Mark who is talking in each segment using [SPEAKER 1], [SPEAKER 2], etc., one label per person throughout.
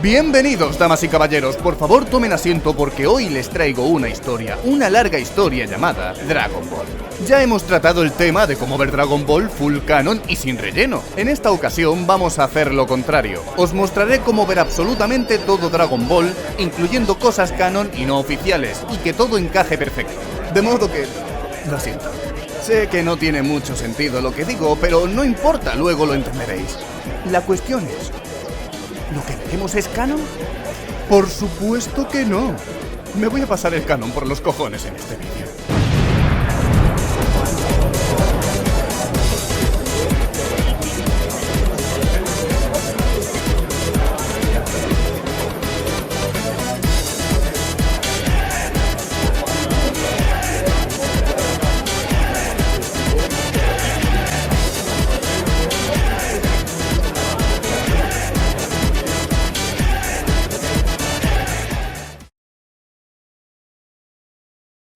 [SPEAKER 1] Bienvenidos, damas y caballeros. Por favor, tomen asiento porque hoy les traigo una larga historia llamada Dragon Ball. Ya hemos tratado el tema de cómo ver Dragon Ball full canon y sin relleno. En esta ocasión vamos a hacer lo contrario. Os mostraré cómo ver absolutamente todo Dragon Ball, incluyendo cosas canon y no oficiales, y que todo encaje perfecto. De modo que... lo siento. Sé que no tiene mucho sentido lo que digo, pero no importa, luego lo entenderéis. La cuestión es... ¿lo que veremos es canon? Por supuesto que no. Me voy a pasar el canon por los cojones en este vídeo.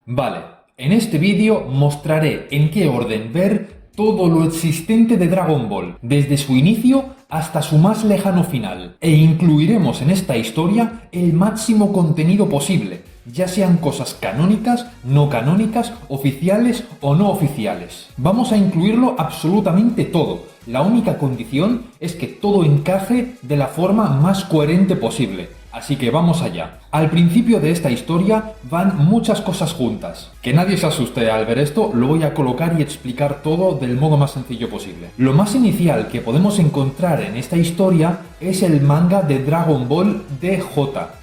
[SPEAKER 2] Vale, en este vídeo mostraré en qué orden ver todo lo existente de Dragon Ball, desde su inicio hasta su más lejano final, e incluiremos en esta historia el máximo contenido posible, ya sean cosas canónicas, no canónicas, oficiales o no oficiales. Vamos a incluirlo absolutamente todo. La única condición es que todo encaje de la forma más coherente posible. Así que vamos allá. Al principio de esta historia van muchas cosas juntas. Que nadie se asuste al ver esto, lo voy a colocar y explicar todo del modo más sencillo posible. Lo más inicial que podemos encontrar en esta historia es el manga de Dragon Ball DJ.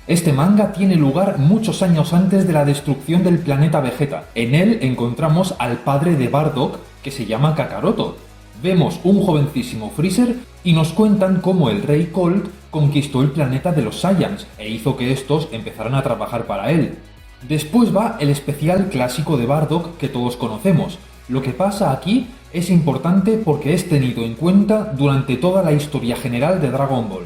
[SPEAKER 2] Este manga tiene lugar muchos años antes de la destrucción del planeta Vegeta. En él encontramos al padre de Bardock, que se llama Kakaroto. Vemos un jovencísimo Freezer y nos cuentan cómo el rey Colt conquistó el planeta de los Saiyans e hizo que estos empezaran a trabajar para él. Después va el especial clásico de Bardock que todos conocemos. Lo que pasa aquí es importante porque es tenido en cuenta durante toda la historia general de Dragon Ball.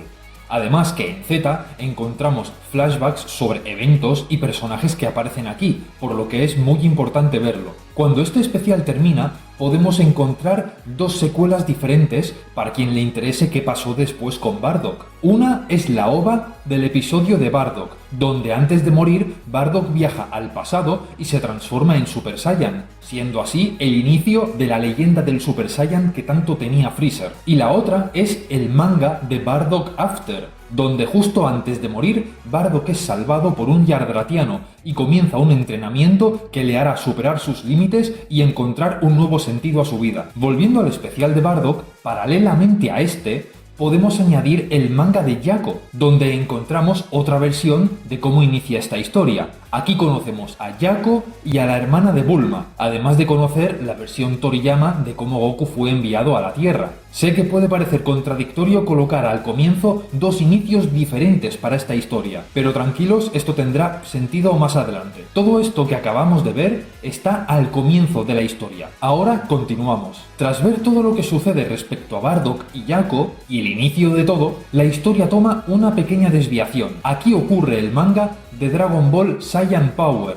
[SPEAKER 2] Además que en Z encontramos flashbacks sobre eventos y personajes que aparecen aquí, por lo que es muy importante verlo. Cuando este especial termina, podemos encontrar dos secuelas diferentes para quien le interese qué pasó después con Bardock. Una es la OVA del episodio de Bardock, donde antes de morir, Bardock viaja al pasado y se transforma en Super Saiyan, siendo así el inicio de la leyenda del Super Saiyan que tanto tenía Freezer. Y la otra es el manga de Bardock After, donde justo antes de morir, Bardock es salvado por un Yardratiano y comienza un entrenamiento que le hará superar sus límites y encontrar un nuevo sentido a su vida. Volviendo al especial de Bardock, paralelamente a este, podemos añadir el manga de Jaco, donde encontramos otra versión de cómo inicia esta historia. Aquí conocemos a Jaco y a la hermana de Bulma, además de conocer la versión Toriyama de cómo Goku fue enviado a la Tierra. Sé que puede parecer contradictorio colocar al comienzo dos inicios diferentes para esta historia, pero tranquilos, esto tendrá sentido más adelante. Todo esto que acabamos de ver está al comienzo de la historia. Ahora continuamos. Tras ver todo lo que sucede respecto a Bardock y Jaco, y el inicio de todo, la historia toma una pequeña desviación. Aquí ocurre el manga de Dragon Ball Saiyan Power.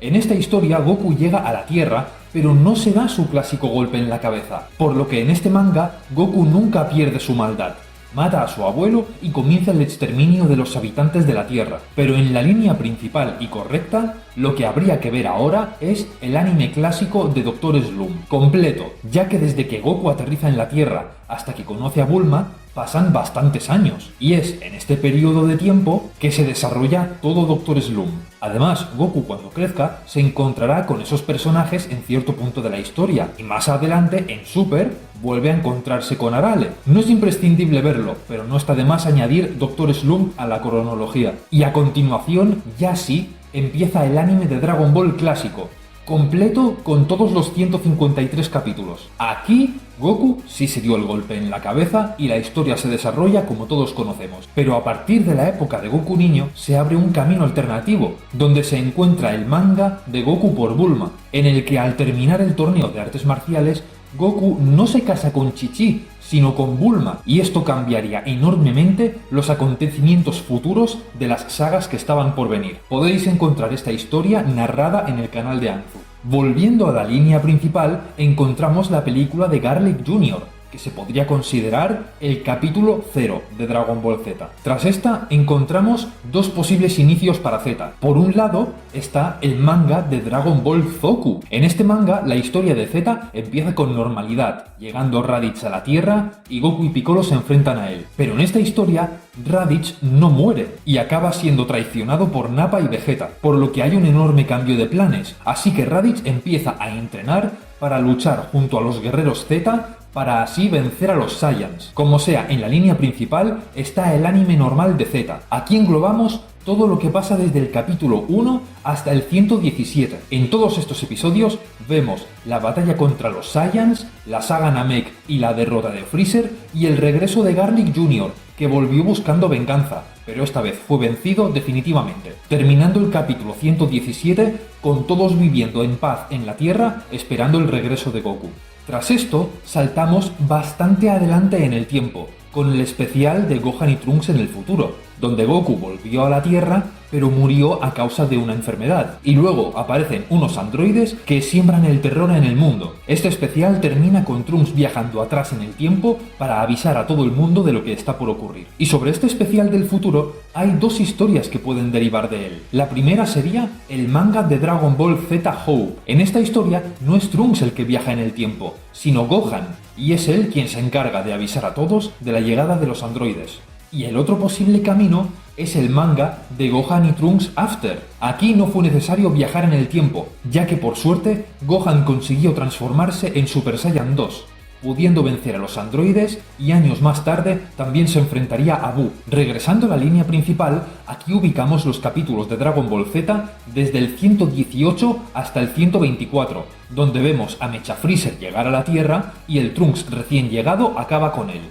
[SPEAKER 2] En esta historia Goku llega a la Tierra, pero no se da su clásico golpe en la cabeza, por lo que en este manga Goku nunca pierde su maldad. Mata a su abuelo y comienza el exterminio de los habitantes de la Tierra. Pero en la línea principal y correcta, lo que habría que ver ahora es el anime clásico de Dr. Slump, completo, ya que desde que Goku aterriza en la Tierra hasta que conoce a Bulma, pasan bastantes años, y es en este periodo de tiempo que se desarrolla todo Dr. Slump. Además, Goku cuando crezca se encontrará con esos personajes en cierto punto de la historia, y más adelante en Super vuelve a encontrarse con Arale. No es imprescindible verlo, pero no está de más añadir Dr. Slump a la cronología. Y a continuación, ya sí, empieza el anime de Dragon Ball clásico, completo con todos los 153 capítulos. Aquí, Goku sí se dio el golpe en la cabeza y la historia se desarrolla como todos conocemos. Pero a partir de la época de Goku niño se abre un camino alternativo, donde se encuentra el manga de Goku por Bulma, en el que al terminar el torneo de artes marciales, Goku no se casa con Chi-Chi, sino con Bulma, y esto cambiaría enormemente los acontecimientos futuros de las sagas que estaban por venir. Podéis encontrar esta historia narrada en el canal de Anzu. Volviendo a la línea principal, encontramos la película de Garlic Jr., que se podría considerar el capítulo 0 de Dragon Ball Z. Tras esta encontramos dos posibles inicios para Z. Por un lado está el manga de Dragon Ball Zoku. En este manga la historia de Z empieza con normalidad, llegando Raditz a la Tierra y Goku y Piccolo se enfrentan a él. Pero en esta historia Raditz no muere y acaba siendo traicionado por Nappa y Vegeta, por lo que hay un enorme cambio de planes. Así que Raditz empieza a entrenar para luchar junto a los guerreros Z para así vencer a los Saiyans. Como sea, en la línea principal está el anime normal de Z. Aquí englobamos todo lo que pasa desde el capítulo 1 hasta el 117. En todos estos episodios vemos la batalla contra los Saiyans, la saga Namek y la derrota de Freezer, y el regreso de Garlic Jr., que volvió buscando venganza, pero esta vez fue vencido definitivamente, terminando el capítulo 117 con todos viviendo en paz en la Tierra esperando el regreso de Goku. Tras esto, saltamos bastante adelante en el tiempo, con el especial de Gohan y Trunks en el futuro, donde Goku volvió a la Tierra pero murió a causa de una enfermedad, y luego aparecen unos androides que siembran el terror en el mundo. Este especial termina con Trunks viajando atrás en el tiempo para avisar a todo el mundo de lo que está por ocurrir. Y sobre este especial del futuro hay dos historias que pueden derivar de él. La primera sería el manga de Dragon Ball Z Hope. En esta historia no es Trunks el que viaja en el tiempo, sino Gohan, y es él quien se encarga de avisar a todos de la llegada de los androides. Y el otro posible camino es el manga de Gohan y Trunks After. Aquí no fue necesario viajar en el tiempo, ya que por suerte Gohan consiguió transformarse en Super Saiyan 2, pudiendo vencer a los androides, y años más tarde también se enfrentaría a Buu. Regresando a la línea principal, aquí ubicamos los capítulos de Dragon Ball Z desde el 118 hasta el 124, donde vemos a Mecha Freezer llegar a la Tierra y el Trunks recién llegado acaba con él.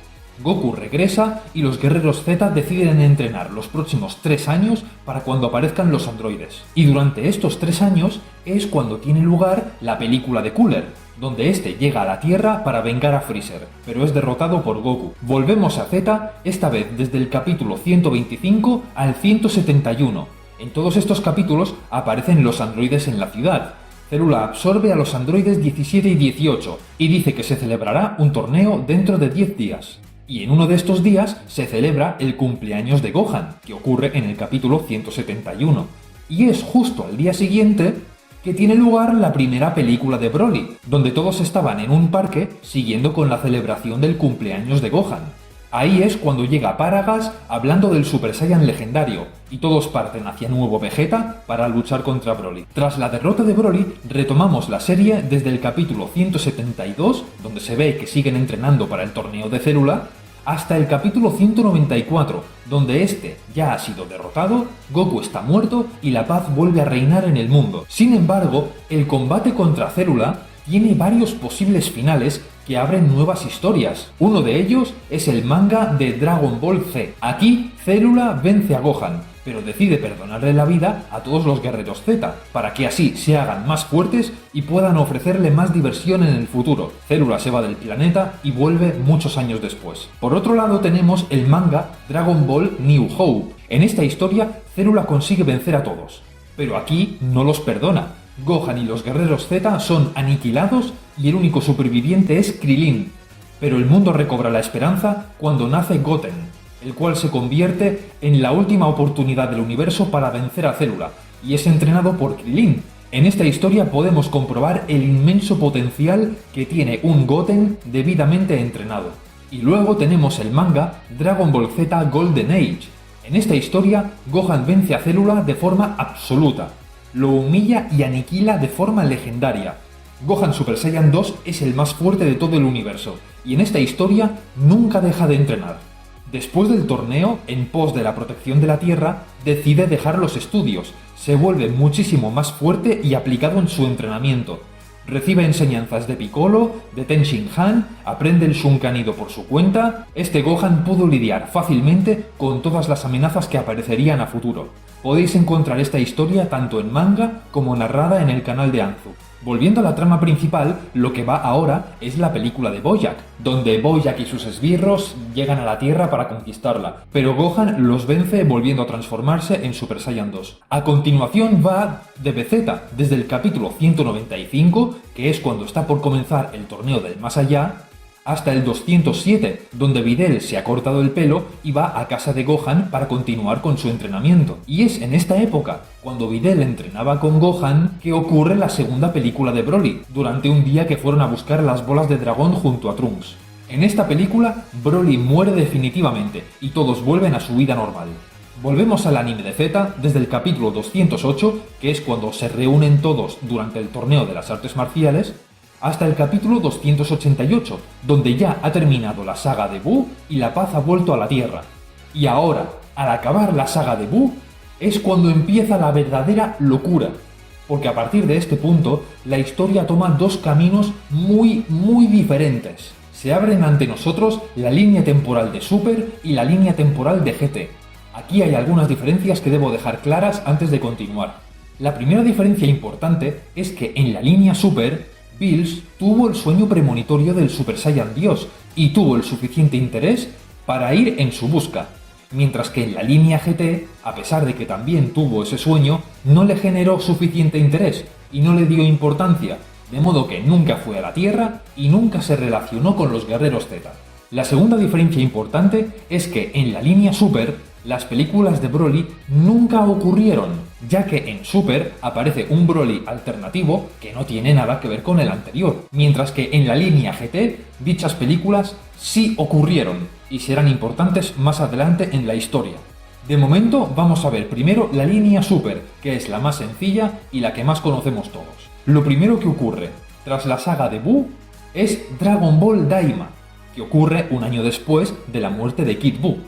[SPEAKER 2] Goku regresa y los guerreros Z deciden entrenar los próximos 3 años para cuando aparezcan los androides. Y durante estos 3 años es cuando tiene lugar la película de Cooler, donde este llega a la Tierra para vengar a Freezer, pero es derrotado por Goku. Volvemos a Z, esta vez desde el capítulo 125 al 171. En todos estos capítulos aparecen los androides en la ciudad. Célula absorbe a los androides 17 y 18 y dice que se celebrará un torneo dentro de 10 días. Y en uno de estos días se celebra el cumpleaños de Gohan, que ocurre en el capítulo 171. Y es justo al día siguiente que tiene lugar la primera película de Broly, donde todos estaban en un parque siguiendo con la celebración del cumpleaños de Gohan. Ahí es cuando llega Paragas hablando del Super Saiyan legendario, y todos parten hacia Nuevo Vegeta para luchar contra Broly. Tras la derrota de Broly, retomamos la serie desde el capítulo 172, donde se ve que siguen entrenando para el torneo de Célula, hasta el capítulo 194, donde este ya ha sido derrotado, Goku está muerto y la paz vuelve a reinar en el mundo. Sin embargo, el combate contra Célula tiene varios posibles finales que abren nuevas historias. Uno de ellos es el manga de Dragon Ball Z. Aquí, Célula vence a Gohan, pero decide perdonarle la vida a todos los guerreros Z, para que así se hagan más fuertes y puedan ofrecerle más diversión en el futuro. Célula se va del planeta y vuelve muchos años después. Por otro lado tenemos el manga Dragon Ball New Hope. En esta historia, Célula consigue vencer a todos, pero aquí no los perdona. Gohan y los guerreros Z son aniquilados y el único superviviente es Krillin. Pero el mundo recobra la esperanza cuando nace Goten, el cual se convierte en la última oportunidad del universo para vencer a Célula, y es entrenado por Krillin. En esta historia podemos comprobar el inmenso potencial que tiene un Goten debidamente entrenado. Y luego tenemos el manga Dragon Ball Z Golden Age. En esta historia, Gohan vence a Célula de forma absoluta, lo humilla y aniquila de forma legendaria. Gohan Super Saiyan 2 es el más fuerte de todo el universo, y en esta historia nunca deja de entrenar. Después del torneo, en pos de la protección de la Tierra, decide dejar los estudios, se vuelve muchísimo más fuerte y aplicado en su entrenamiento. Recibe enseñanzas de Piccolo, de Ten Shin Han, aprende el Shunkanido por su cuenta. Este Gohan pudo lidiar fácilmente con todas las amenazas que aparecerían a futuro. Podéis encontrar esta historia tanto en manga como narrada en el canal de Anzu. Volviendo a la trama principal, lo que va ahora es la película de Bojack, donde Bojack y sus esbirros llegan a la Tierra para conquistarla, pero Gohan los vence volviendo a transformarse en Super Saiyan 2. A continuación va de Vegeta, desde el capítulo 195, que es cuando está por comenzar el torneo del más allá, hasta el 207, donde Videl se ha cortado el pelo y va a casa de Gohan para continuar con su entrenamiento. Y es en esta época, cuando Videl entrenaba con Gohan, que ocurre la segunda película de Broly, durante un día que fueron a buscar las bolas de dragón junto a Trunks. En esta película, Broly muere definitivamente y todos vuelven a su vida normal. Volvemos al anime de Z desde el capítulo 208, que es cuando se reúnen todos durante el torneo de las artes marciales, hasta el capítulo 288, donde ya ha terminado la saga de Buu y la paz ha vuelto a la Tierra. Y ahora, al acabar la saga de Buu, es cuando empieza la verdadera locura, porque a partir de este punto, la historia toma dos caminos muy diferentes. Se abren ante nosotros la línea temporal de Super y la línea temporal de GT. Aquí hay algunas diferencias que debo dejar claras antes de continuar. La primera diferencia importante es que en la línea Super, Bills tuvo el sueño premonitorio del Super Saiyan Dios y tuvo el suficiente interés para ir en su busca, mientras que en la línea GT, a pesar de que también tuvo ese sueño, no le generó suficiente interés y no le dio importancia, de modo que nunca fue a la Tierra y nunca se relacionó con los guerreros Z. La segunda diferencia importante es que en la línea Super, las películas de Broly nunca ocurrieron, ya que en Super aparece un Broly alternativo que no tiene nada que ver con el anterior, mientras que en la línea GT dichas películas sí ocurrieron y serán importantes más adelante en la historia. De momento vamos a ver primero la línea Super, que es la más sencilla y la que más conocemos todos. Lo primero que ocurre tras la saga de Buu es Dragon Ball Daima, que ocurre un año después de la muerte de Kid Buu.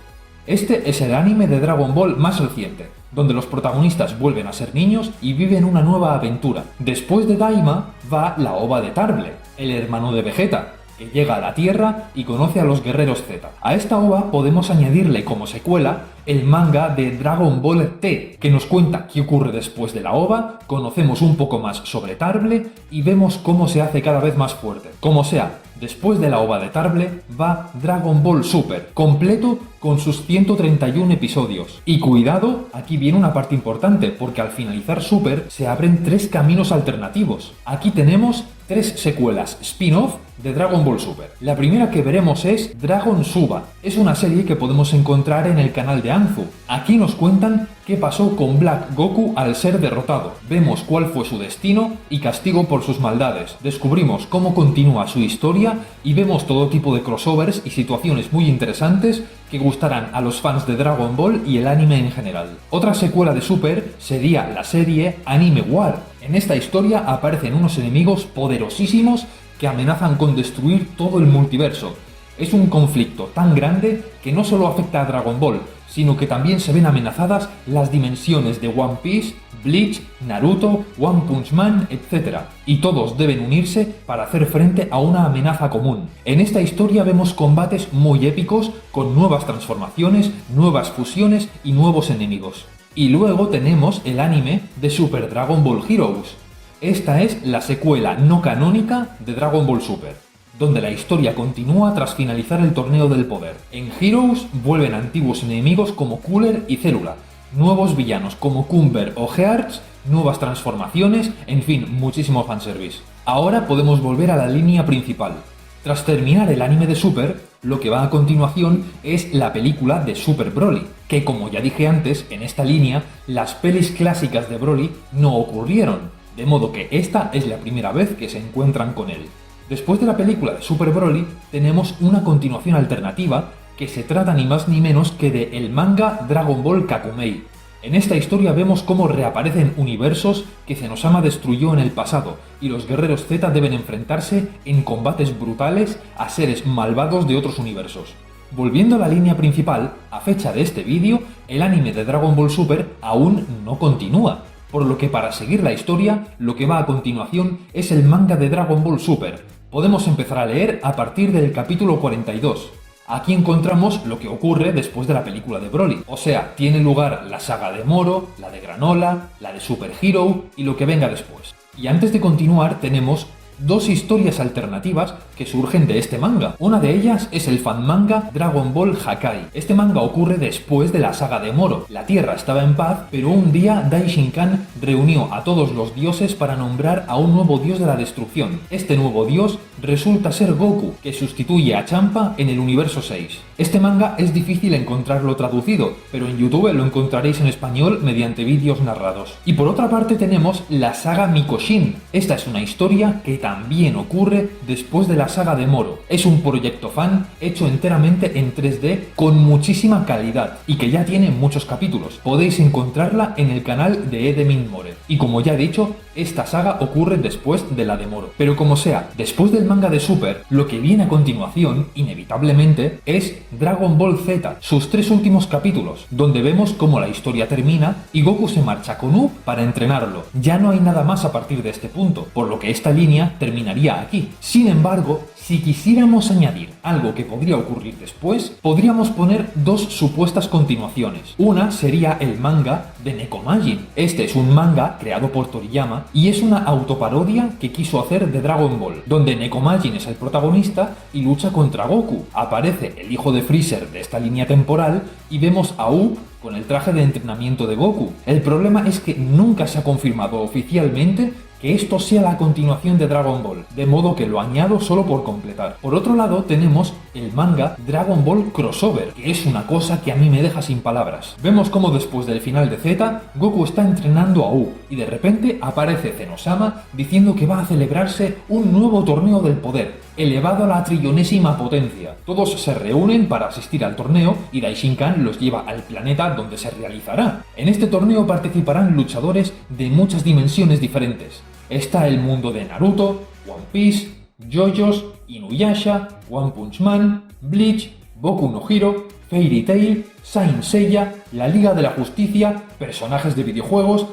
[SPEAKER 2] Este es el anime de Dragon Ball más reciente, donde los protagonistas vuelven a ser niños y viven una nueva aventura. Después de Daima va la OVA de Tarble, el hermano de Vegeta, que llega a la Tierra y conoce a los guerreros Z. A esta OVA podemos añadirle como secuela el manga de Dragon Ball T, que nos cuenta qué ocurre después de la OVA, conocemos un poco más sobre Tarble y vemos cómo se hace cada vez más fuerte. Como sea, después de la OVA de Tarble va Dragon Ball Super, completo con sus 131 episodios. Y cuidado, aquí viene una parte importante, porque al finalizar Super se abren 3 caminos alternativos. Aquí tenemos 3 secuelas spin-off de Dragon Ball Super. La primera que veremos es Dragon Suba. Es una serie que podemos encontrar en el canal de Anzu. Aquí nos cuentan qué pasó con Black Goku al ser derrotado. Vemos cuál fue su destino y castigo por sus maldades. Descubrimos cómo continúa su historia y vemos todo tipo de crossovers y situaciones muy interesantes que gustarán a los fans de Dragon Ball y el anime en general. Otra secuela de Super sería la serie Anime War. En esta historia aparecen unos enemigos poderosísimos que amenazan con destruir todo el multiverso. Es un conflicto tan grande que no solo afecta a Dragon Ball, sino que también se ven amenazadas las dimensiones de One Piece, Bleach, Naruto, One Punch Man, etc. Y todos deben unirse para hacer frente a una amenaza común. En esta historia vemos combates muy épicos con nuevas transformaciones, nuevas fusiones y nuevos enemigos. Y luego tenemos el anime de Super Dragon Ball Heroes. Esta es la secuela no canónica de Dragon Ball Super, donde la historia continúa tras finalizar el torneo del poder. En Heroes vuelven antiguos enemigos como Cooler y Célula, nuevos villanos como Cumber o Hearts, nuevas transformaciones, en fin, muchísimo fanservice. Ahora podemos volver a la línea principal. Tras terminar el anime de Super, lo que va a continuación es la película de Super Broly, que como ya dije antes, en esta línea, las pelis clásicas de Broly no ocurrieron, de modo que esta es la primera vez que se encuentran con él. Después de la película de Super Broly, tenemos una continuación alternativa que se trata ni más ni menos que de el manga Dragon Ball Kakumei. En esta historia vemos cómo reaparecen universos que Zenosama destruyó en el pasado, y los guerreros Z deben enfrentarse en combates brutales a seres malvados de otros universos. Volviendo a la línea principal, a fecha de este vídeo, el anime de Dragon Ball Super aún no continúa, por lo que para seguir la historia, lo que va a continuación es el manga de Dragon Ball Super. Podemos empezar a leer a partir del capítulo 42. Aquí encontramos lo que ocurre después de la película de Broly, o sea, tiene lugar la saga de Moro, la de Granola, la de Super Hero y lo que venga después. Y antes de continuar tenemos dos historias alternativas que surgen de este manga. Una de ellas es el fanmanga Dragon Ball Hakai. Este manga ocurre después de la saga de Moro. La Tierra estaba en paz, pero un día Dai Shinkan reunió a todos los dioses para nombrar a un nuevo dios de la destrucción. Este nuevo dios resulta ser Goku, que sustituye a Champa en el universo 6. Este manga es difícil encontrarlo traducido, pero en YouTube lo encontraréis en español mediante vídeos narrados. Y por otra parte tenemos la saga Mikoshin. Esta es una historia que también ocurre después de la saga de Moro. Es un proyecto fan hecho enteramente en 3D con muchísima calidad y que ya tiene muchos capítulos. Podéis encontrarla en el canal de Edemin More. Y como ya he dicho, esta saga ocurre después de la de Moro. Pero como sea, después del manga de Super, lo que viene a continuación, inevitablemente, es Dragon Ball Z, sus 3 últimos capítulos, donde vemos cómo la historia termina y Goku se marcha con U para entrenarlo. Ya no hay nada más a partir de este punto, por lo que esta línea terminaría aquí. Sin embargo, si quisiéramos añadir algo que podría ocurrir después, podríamos poner 2 supuestas continuaciones. Una sería el manga de Nekomajin. Este es un manga creado por Toriyama y es una autoparodia que quiso hacer de Dragon Ball, donde Nekomajin es el protagonista y lucha contra Goku. Aparece el hijo de Freezer de esta línea temporal y vemos a Up con el traje de entrenamiento de Goku. El problema es que nunca se ha confirmado oficialmente que esto sea la continuación de Dragon Ball, de modo que lo añado solo por completar. Por otro lado tenemos el manga Dragon Ball Crossover, que es una cosa que a mí me deja sin palabras. Vemos cómo después del final de Z, Goku está entrenando a U, y de repente aparece Zenosama diciendo que va a celebrarse un nuevo torneo del poder, elevado a la trillonésima potencia. Todos se reúnen para asistir al torneo y Dai Shinkan los lleva al planeta donde se realizará. En este torneo participarán luchadores de muchas dimensiones diferentes. Está el mundo de Naruto, One Piece, JoJo's, Inuyasha, One Punch Man, Bleach, Boku no Hero, Fairy Tail, Saint Seiya, la Liga de la Justicia, personajes de videojuegos,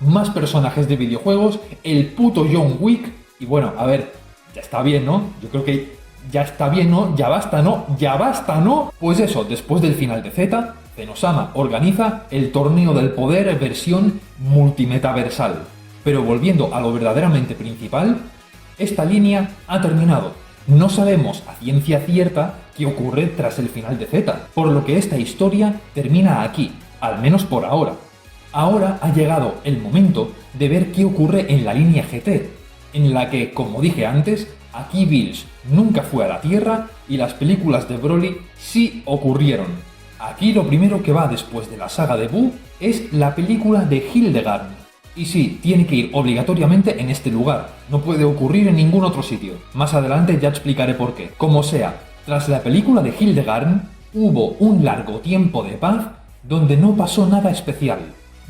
[SPEAKER 2] más personajes de videojuegos, el puto John Wick. Y bueno, a ver, ya está bien, ¿no? Yo creo que ya está bien, ¿no? Ya basta, ¿no? Ya basta, ¿no? Pues eso, después del final de Z, Zenosama organiza el torneo del poder versión multimetaversal. Pero volviendo a lo verdaderamente principal, esta línea ha terminado. No sabemos a ciencia cierta qué ocurre tras el final de Z, por lo que esta historia termina aquí, al menos por ahora. Ahora ha llegado el momento de ver qué ocurre en la línea GT, en la que, como dije antes, aquí Bills nunca fue a la Tierra y las películas de Broly sí ocurrieron. Aquí lo primero que va después de la saga de Buu es la película de Hildegard. Y sí, tiene que ir obligatoriamente en este lugar, no puede ocurrir en ningún otro sitio. Más adelante ya explicaré por qué. Como sea, tras la película de Hildegard, hubo un largo tiempo de paz donde no pasó nada especial.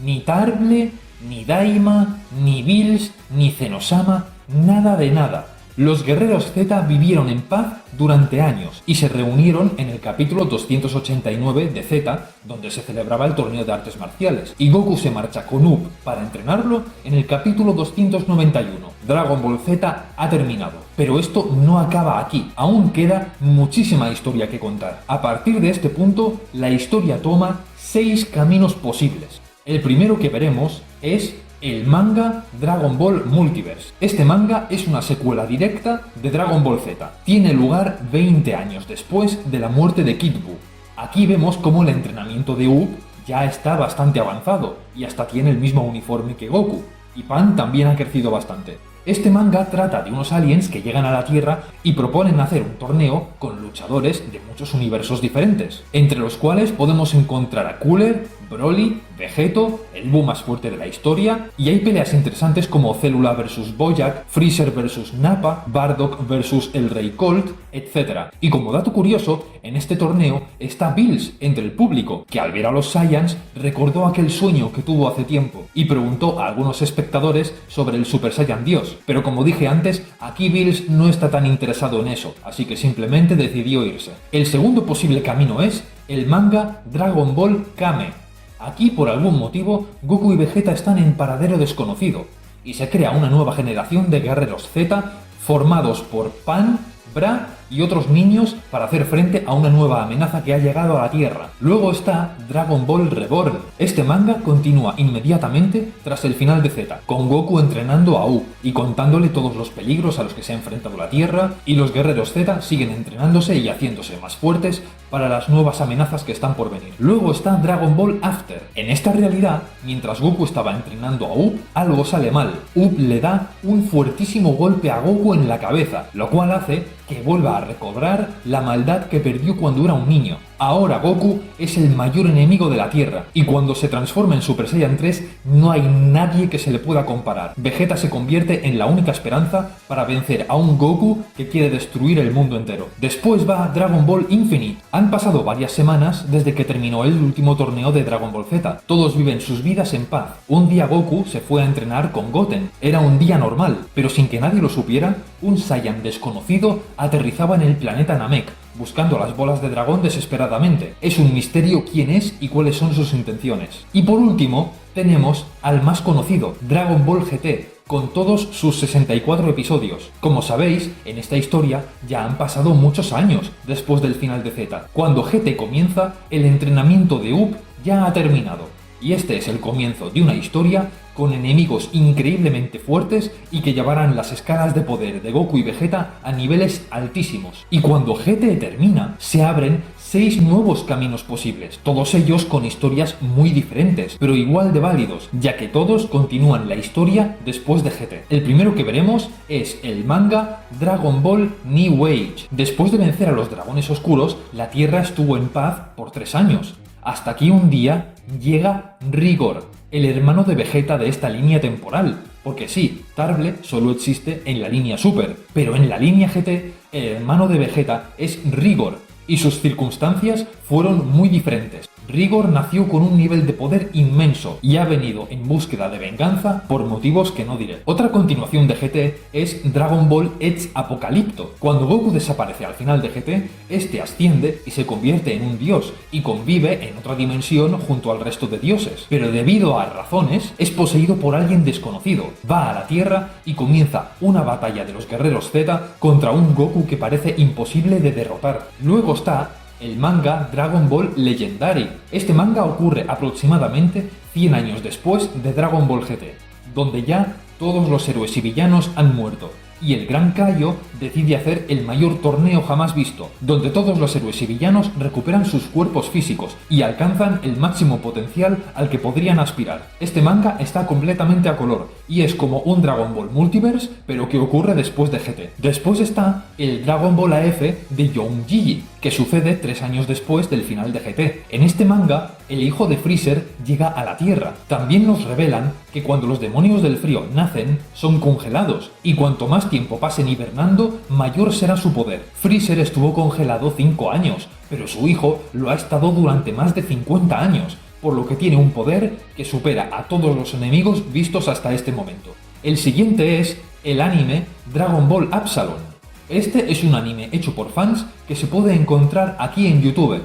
[SPEAKER 2] Ni Tarble, ni Daima, ni Bills, ni Zenosama, nada de nada. Los guerreros Z vivieron en paz durante años y se reunieron en el capítulo 289 de Z, donde se celebraba el torneo de artes marciales, y Goku se marcha con Up para entrenarlo en el capítulo 291. Dragon Ball Z ha terminado, pero esto no acaba aquí, aún queda muchísima historia que contar. A partir de este punto, la historia toma 6 caminos posibles. El primero que veremos es el manga Dragon Ball Multiverse. Este manga es una secuela directa de Dragon Ball Z. Tiene lugar 20 años después de la muerte de Kid Buu. Aquí vemos cómo el entrenamiento de Up ya está bastante avanzado y hasta tiene el mismo uniforme que Goku. Y Pan también ha crecido bastante. Este manga trata de unos aliens que llegan a la Tierra y proponen hacer un torneo con luchadores de muchos universos diferentes, entre los cuales podemos encontrar a Cooler, Broly, Vegeto, el Buu más fuerte de la historia, y hay peleas interesantes como Célula vs Bojack, Freezer vs Nappa, Bardock vs el Rey Colt, etc. Y como dato curioso, en este torneo está Bills entre el público, que al ver a los Saiyans recordó aquel sueño que tuvo hace tiempo, y preguntó a algunos espectadores sobre el Super Saiyan Dios. Pero como dije antes, aquí Bills no está tan interesado en eso, así que simplemente decidió irse. El segundo posible camino es el manga Dragon Ball Kame. Aquí, por algún motivo, Goku y Vegeta están en paradero desconocido, y se crea una nueva generación de guerreros Z formados por Pan, Bra y otros niños para hacer frente a una nueva amenaza que ha llegado a la Tierra. Luego está Dragon Ball Reborn. Este manga continúa inmediatamente tras el final de Z, con Goku entrenando a Up y contándole todos los peligros a los que se ha enfrentado la Tierra, y los guerreros Z siguen entrenándose y haciéndose más fuertes para las nuevas amenazas que están por venir. Luego está Dragon Ball After. En esta realidad, mientras Goku estaba entrenando a Up, algo sale mal. Up le da un fuertísimo golpe a Goku en la cabeza, lo cual hace que vuelva a recobrar la maldad que perdió cuando era un niño. Ahora Goku es el mayor enemigo de la Tierra, y cuando se transforma en Super Saiyan 3 no hay nadie que se le pueda comparar. Vegeta se convierte en la única esperanza para vencer a un Goku que quiere destruir el mundo entero. Después va Dragon Ball Infinite. Han pasado varias semanas desde que terminó el último torneo de Dragon Ball Z. Todos viven sus vidas en paz. Un día Goku se fue a entrenar con Goten. Era un día normal, pero sin que nadie lo supiera, un Saiyan desconocido aterrizaba en el planeta Namek, buscando las bolas de dragón desesperadamente. Es un misterio quién es y cuáles son sus intenciones. Y por último, tenemos al más conocido, Dragon Ball GT, con todos sus 64 episodios. Como sabéis, en esta historia ya han pasado muchos años después del final de Z. Cuando GT comienza, el entrenamiento de Up ya ha terminado. Y este es el comienzo de una historia con enemigos increíblemente fuertes y que llevarán las escalas de poder de Goku y Vegeta a niveles altísimos. Y cuando GT termina, se abren 6 nuevos caminos posibles, todos ellos con historias muy diferentes, pero igual de válidos, ya que todos continúan la historia después de GT. El primero que veremos es el manga Dragon Ball New Age. Después de vencer a los dragones oscuros, la Tierra estuvo en paz por 3 años. Hasta que un día llega Rigor, el hermano de Vegeta de esta línea temporal. Porque sí, Tarble solo existe en la línea Super, pero en la línea GT, el hermano de Vegeta es Rigor, y sus circunstancias fueron muy diferentes. Rigor nació con un nivel de poder inmenso y ha venido en búsqueda de venganza por motivos que no diré. Otra continuación de GT es Dragon Ball Edge Apocalipto. Cuando Goku desaparece al final de GT, este asciende y se convierte en un dios y convive en otra dimensión junto al resto de dioses. Pero debido a razones, es poseído por alguien desconocido. Va a la Tierra y comienza una batalla de los guerreros Z contra un Goku que parece imposible de derrotar. Luego está el manga Dragon Ball Legendary. Este manga ocurre aproximadamente 100 años después de Dragon Ball GT, donde ya todos los héroes y villanos han muerto, y el Gran Kaio decide hacer el mayor torneo jamás visto, donde todos los héroes y villanos recuperan sus cuerpos físicos y alcanzan el máximo potencial al que podrían aspirar. Este manga está completamente a color, y es como un Dragon Ball Multiverse, pero que ocurre después de GT. Después está el Dragon Ball AF de Young Gigi, que sucede 3 años después del final de GT. En este manga, el hijo de Freezer llega a la Tierra. También nos revelan que cuando los demonios del frío nacen, son congelados, y cuanto más tiempo pasen hibernando, mayor será su poder. Freezer estuvo congelado 5 años, pero su hijo lo ha estado durante más de 50 años, por lo que tiene un poder que supera a todos los enemigos vistos hasta este momento. El siguiente es el anime Dragon Ball Absalom. Este es un anime hecho por fans que se puede encontrar aquí en YouTube.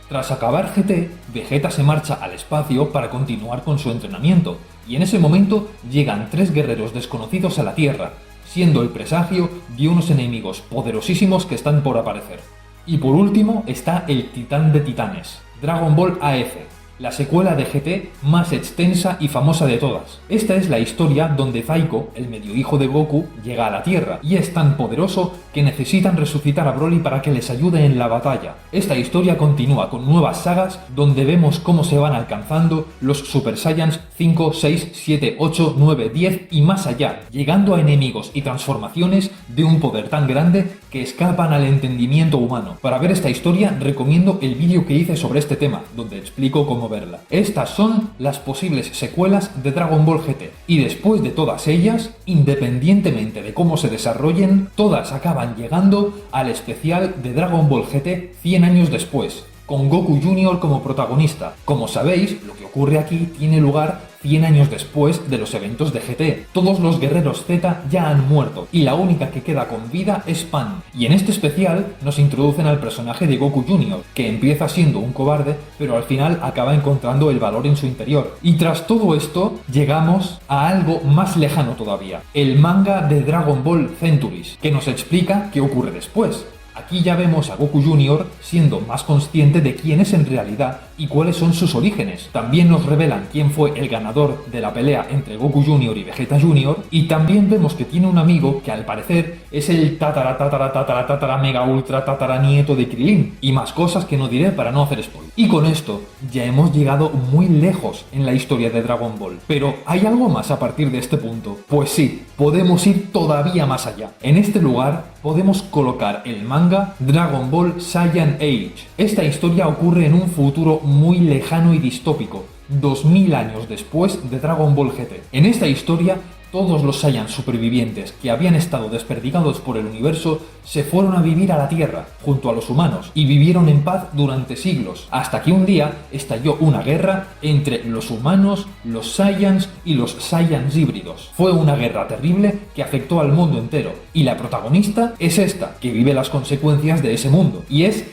[SPEAKER 2] Tras acabar GT, Vegeta se marcha al espacio para continuar con su entrenamiento, y en ese momento llegan 3 guerreros desconocidos a la Tierra, siendo el presagio de unos enemigos poderosísimos que están por aparecer. Y por último está el Titán de Titanes, Dragon Ball AF, la secuela de GT más extensa y famosa de todas. Esta es la historia donde Zaiko, el medio hijo de Goku, llega a la Tierra y es tan poderoso que necesitan resucitar a Broly para que les ayude en la batalla. Esta historia continúa con nuevas sagas donde vemos cómo se van alcanzando los Super Saiyans 5, 6, 7, 8, 9, 10 y más allá, llegando a enemigos y transformaciones de un poder tan grande que escapan al entendimiento humano. Para ver esta historia recomiendo el vídeo que hice sobre este tema, donde explico cómo verla. Estas son las posibles secuelas de Dragon Ball GT, y después de todas ellas, independientemente de cómo se desarrollen, todas acaban llegando al especial de Dragon Ball GT 100 años después, con Goku Jr. como protagonista. Como sabéis, lo que ocurre aquí tiene lugar 100 años después de los eventos de GT. Todos los guerreros Z ya han muerto, y la única que queda con vida es Pan. Y en este especial nos introducen al personaje de Goku Jr., que empieza siendo un cobarde, pero al final acaba encontrando el valor en su interior. Y tras todo esto, llegamos a algo más lejano todavía, el manga de Dragon Ball Centuries, que nos explica qué ocurre después. Aquí ya vemos a Goku Jr. siendo más consciente de quién es en realidad y cuáles son sus orígenes. También nos revelan quién fue el ganador de la pelea entre Goku Jr. y Vegeta Jr. Y también vemos que tiene un amigo que al parecer es el tatara mega ultra tataranieto de Krillin. Y más cosas que no diré para no hacer spoiler. Y con esto ya hemos llegado muy lejos en la historia de Dragon Ball. Pero ¿hay algo más a partir de este punto? Pues sí, podemos ir todavía más allá. En este lugar podemos colocar el manga Dragon Ball Saiyan Age. Esta historia ocurre en un futuro muy lejano y distópico, 2000 años después de Dragon Ball GT. En esta historia, todos los Saiyan supervivientes que habían estado desperdigados por el universo se fueron a vivir a la Tierra, junto a los humanos, y vivieron en paz durante siglos, hasta que un día estalló una guerra entre los humanos, los Saiyans y los Saiyans híbridos. Fue una guerra terrible que afectó al mundo entero, y la protagonista es esta, que vive las consecuencias de ese mundo, y es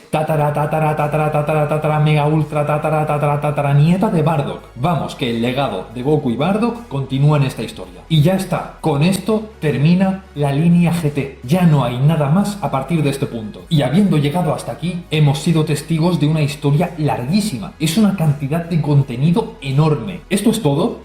[SPEAKER 2] mega ultra nieta de Bardock. Vamos, que el legado de Goku y Bardock continúa en esta historia. Y ya está, con esto termina la línea GT. Ya no hay nada más a partir de este punto. Y habiendo llegado hasta aquí, hemos sido testigos de una historia larguísima. Es una cantidad de contenido enorme. ¿Esto es todo?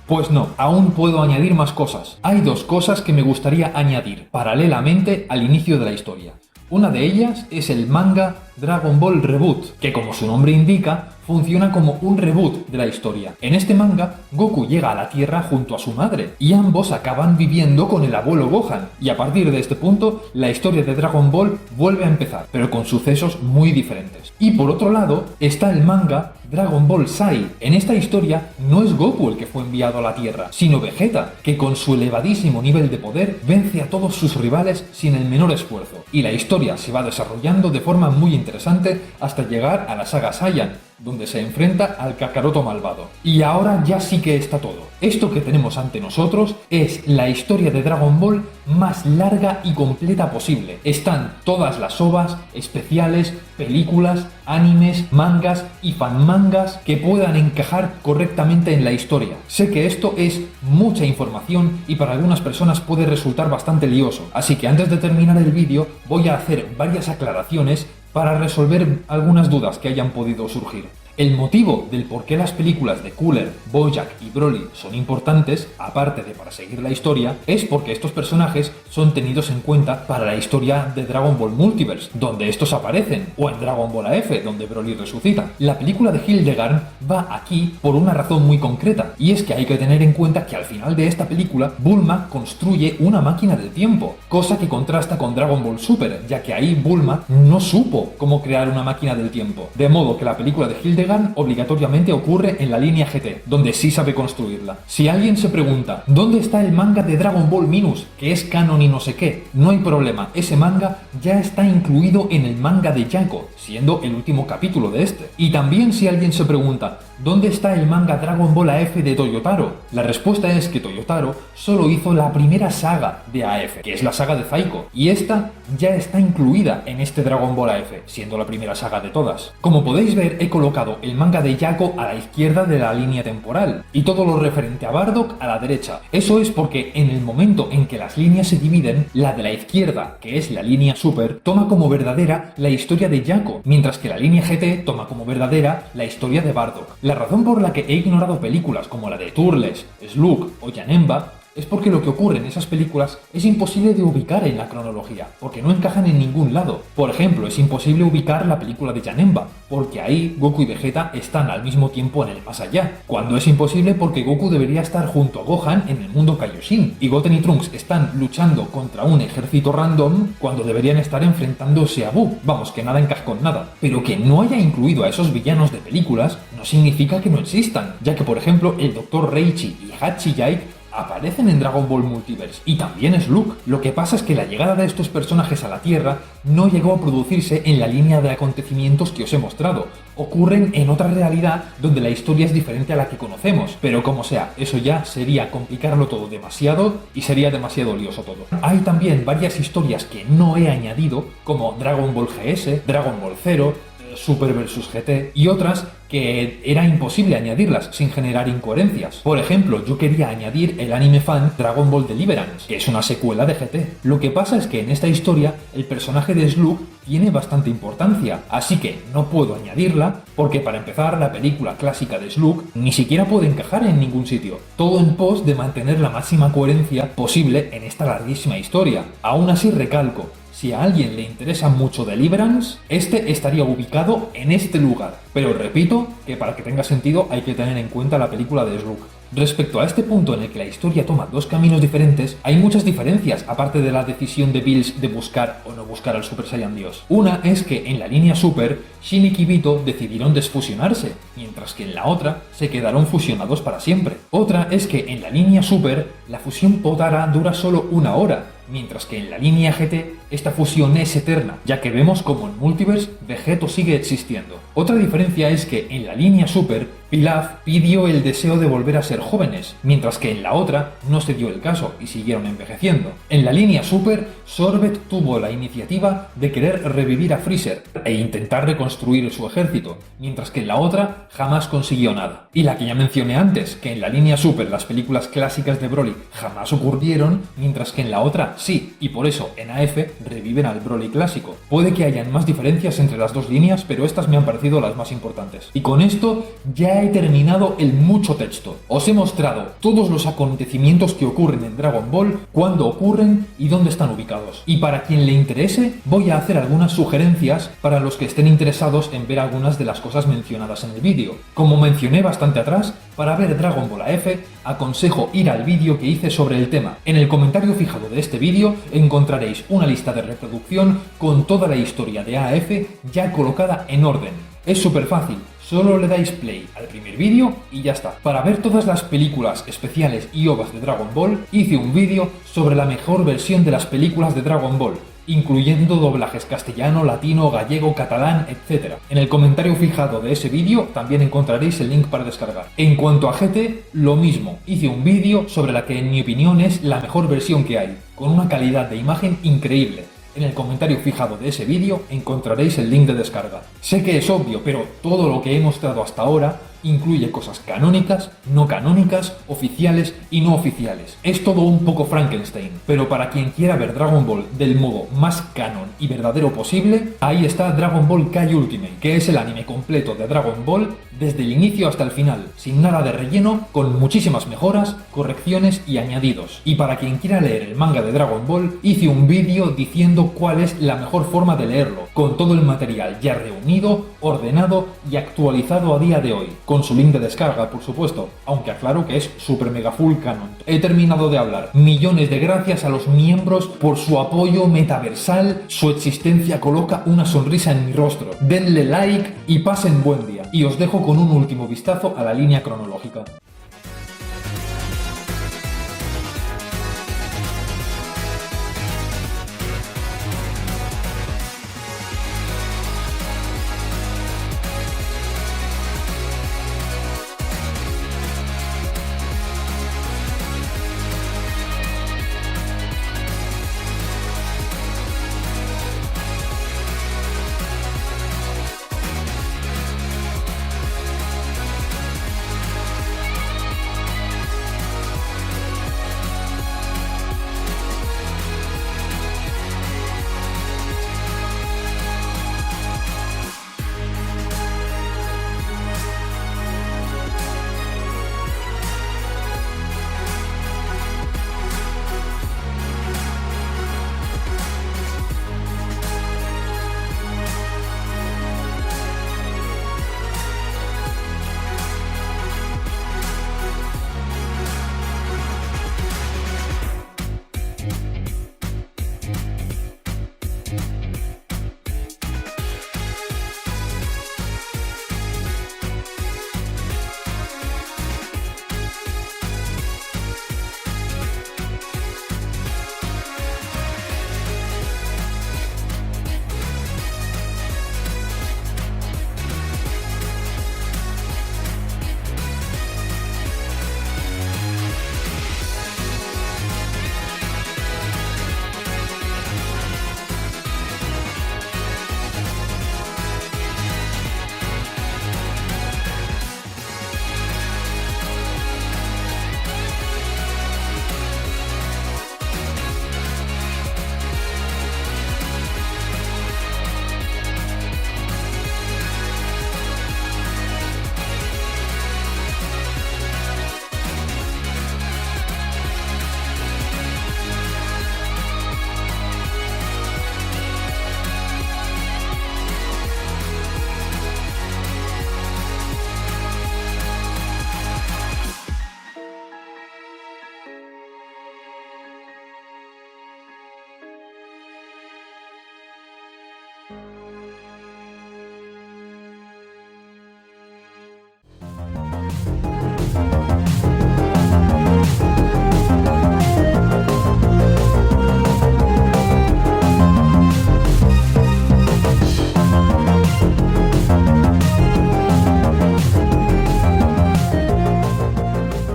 [SPEAKER 2] Pues no, aún puedo añadir más cosas. Hay dos cosas que me gustaría añadir paralelamente al inicio de la historia. Una de ellas es el manga Dragon Ball Reboot, que como su nombre indica, funciona como un reboot de la historia. En este manga, Goku llega a la Tierra junto a su madre, y ambos acaban viviendo con el abuelo Gohan, y a partir de este punto, la historia de Dragon Ball vuelve a empezar, pero con sucesos muy diferentes. Y por otro lado, está el manga Dragon Ball Sai. En esta historia, no es Goku el que fue enviado a la Tierra, sino Vegeta, que con su elevadísimo nivel de poder vence a todos sus rivales sin el menor esfuerzo. Y la historia se va desarrollando de forma muy interesante hasta llegar a la saga Saiyan, donde se enfrenta al Kakaroto malvado. Y ahora ya sí que está todo. Esto que tenemos ante nosotros es la historia de Dragon Ball más larga y completa posible. Están todas las OVAs, especiales, películas, animes, mangas y fanmangas que puedan encajar correctamente en la historia. Sé que esto es mucha información y para algunas personas puede resultar bastante lioso, así que antes de terminar el vídeo voy a hacer varias aclaraciones para resolver algunas dudas que hayan podido surgir. El motivo del por qué las películas de Cooler, Bojack y Broly son importantes, aparte de para seguir la historia, es porque estos personajes son tenidos en cuenta para la historia de Dragon Ball Multiverse, donde estos aparecen, o en Dragon Ball AF, donde Broly resucita. La película de Hildegard va aquí por una razón muy concreta, y es que hay que tener en cuenta que al final de esta película, Bulma construye una máquina del tiempo, cosa que contrasta con Dragon Ball Super, ya que ahí Bulma no supo cómo crear una máquina del tiempo, de modo que la película de Hildegard obligatoriamente ocurre en la línea GT, donde sí sabe construirla. Si alguien se pregunta, ¿dónde está el manga de Dragon Ball Minus, que es canon y no sé qué? No hay problema, ese manga ya está incluido en el manga de Jaco, siendo el último capítulo de este. Y también si alguien se pregunta, ¿dónde está el manga Dragon Ball AF de Toyotaro? La respuesta es que Toyotaro solo hizo la primera saga de AF, que es la saga de Zaiko, y esta ya está incluida en este Dragon Ball AF, siendo la primera saga de todas. Como podéis ver, he colocado el manga de Jaco a la izquierda de la línea temporal, y todo lo referente a Bardock a la derecha. Eso es porque en el momento en que las líneas se dividen, la de la izquierda, que es la línea Super, toma como verdadera la historia de Jaco, mientras que la línea GT toma como verdadera la historia de Bardock. La razón por la que he ignorado películas como la de Turles, Slug o Janemba es porque lo que ocurre en esas películas es imposible de ubicar en la cronología, porque no encajan en ningún lado. Por ejemplo, es imposible ubicar la película de Janemba, porque ahí Goku y Vegeta están al mismo tiempo en el más allá, cuando es imposible porque Goku debería estar junto a Gohan en el mundo Kaioshin, y Goten y Trunks están luchando contra un ejército random cuando deberían estar enfrentándose a Buu. Vamos, que nada encaja con nada. Pero que no haya incluido a esos villanos de películas no significa que no existan, ya que por ejemplo el Dr. Reichi y Hachi Yike aparecen en Dragon Ball Multiverse, y también Slug. Lo que pasa es que la llegada de estos personajes a la Tierra no llegó a producirse en la línea de acontecimientos que os he mostrado. Ocurren en otra realidad donde la historia es diferente a la que conocemos, pero como sea, eso ya sería complicarlo todo demasiado y sería demasiado lioso todo. Hay también varias historias que no he añadido, como Dragon Ball GS, Dragon Ball Zero, Super vs GT, y otras que era imposible añadirlas sin generar incoherencias. Por ejemplo, yo quería añadir el anime fan Dragon Ball Deliverance, que es una secuela de GT. Lo que pasa es que en esta historia el personaje de Slug tiene bastante importancia, así que no puedo añadirla porque, para empezar, la película clásica de Slug ni siquiera puede encajar en ningún sitio. Todo en pos de mantener la máxima coherencia posible en esta larguísima historia. Aún así, recalco, si a alguien le interesa mucho Deliverance, este estaría ubicado en este lugar. Pero repito que para que tenga sentido hay que tener en cuenta la película de Slug. Respecto a este punto en el que la historia toma dos caminos diferentes, hay muchas diferencias aparte de la decisión de Bills de buscar o no buscar al Super Saiyan Dios. Una es que en la línea Super, Shin y Kibito decidieron desfusionarse, mientras que en la otra se quedaron fusionados para siempre. Otra es que en la línea Super, la fusión Potara dura solo 1 hora, mientras que en la línea GT esta fusión es eterna, ya que vemos como en Multiverse Vegeto sigue existiendo. Otra diferencia es que en la línea Super, Pilaf pidió el deseo de volver a ser jóvenes, mientras que en la otra no se dio el caso y siguieron envejeciendo. En la línea Super, Sorbet tuvo la iniciativa de querer revivir a Freezer e intentar reconstruir su ejército, mientras que en la otra jamás consiguió nada. Y la que ya mencioné antes, que en la línea Super las películas clásicas de Broly jamás ocurrieron, mientras que en la otra sí, y por eso en AF reviven al Broly clásico. Puede que hayan más diferencias entre las dos líneas, pero estas me han parecido las más importantes. Y con esto ya he terminado el mucho texto. Os he mostrado todos los acontecimientos que ocurren en Dragon Ball, cuándo ocurren y dónde están ubicados. Y para quien le interese, voy a hacer algunas sugerencias para los que estén interesados en ver algunas de las cosas mencionadas en el vídeo. Como mencioné bastante atrás, para ver Dragon Ball AF, aconsejo ir al vídeo que hice sobre el tema. En el comentario fijado de este vídeo encontraréis una lista de reproducción con toda la historia de AF ya colocada en orden. Es súper fácil, solo le dais play al primer vídeo y ya está. Para ver todas las películas especiales y OVAs de Dragon Ball, hice un vídeo sobre la mejor versión de las películas de Dragon Ball, incluyendo doblajes castellano, latino, gallego, catalán, etc. En el comentario fijado de ese vídeo también encontraréis el link para descargar. En cuanto a GT, lo mismo, hice un vídeo sobre la que en mi opinión es la mejor versión que hay, con una calidad de imagen increíble. En el comentario fijado de ese vídeo encontraréis el link de descarga. Sé que es obvio, pero todo lo que he mostrado hasta ahora incluye cosas canónicas, no canónicas, oficiales y no oficiales. Es todo un poco Frankenstein, pero para quien quiera ver Dragon Ball del modo más canon y verdadero posible, ahí está Dragon Ball Kai Ultimate, que es el anime completo de Dragon Ball desde el inicio hasta el final, sin nada de relleno, con muchísimas mejoras, correcciones y añadidos. Y para quien quiera leer el manga de Dragon Ball, hice un vídeo diciendo cuál es la mejor forma de leerlo, con todo el material ya reunido, ordenado y actualizado a día de hoy, con su link de descarga, por supuesto, aunque aclaro que es super mega full canon. He terminado de hablar. Millones de gracias a los miembros por su apoyo metaversal. Su existencia coloca una sonrisa en mi rostro. Denle like y pasen buen día. Y os dejo con un último vistazo a la línea cronológica.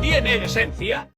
[SPEAKER 3] ¿Tiene esencia?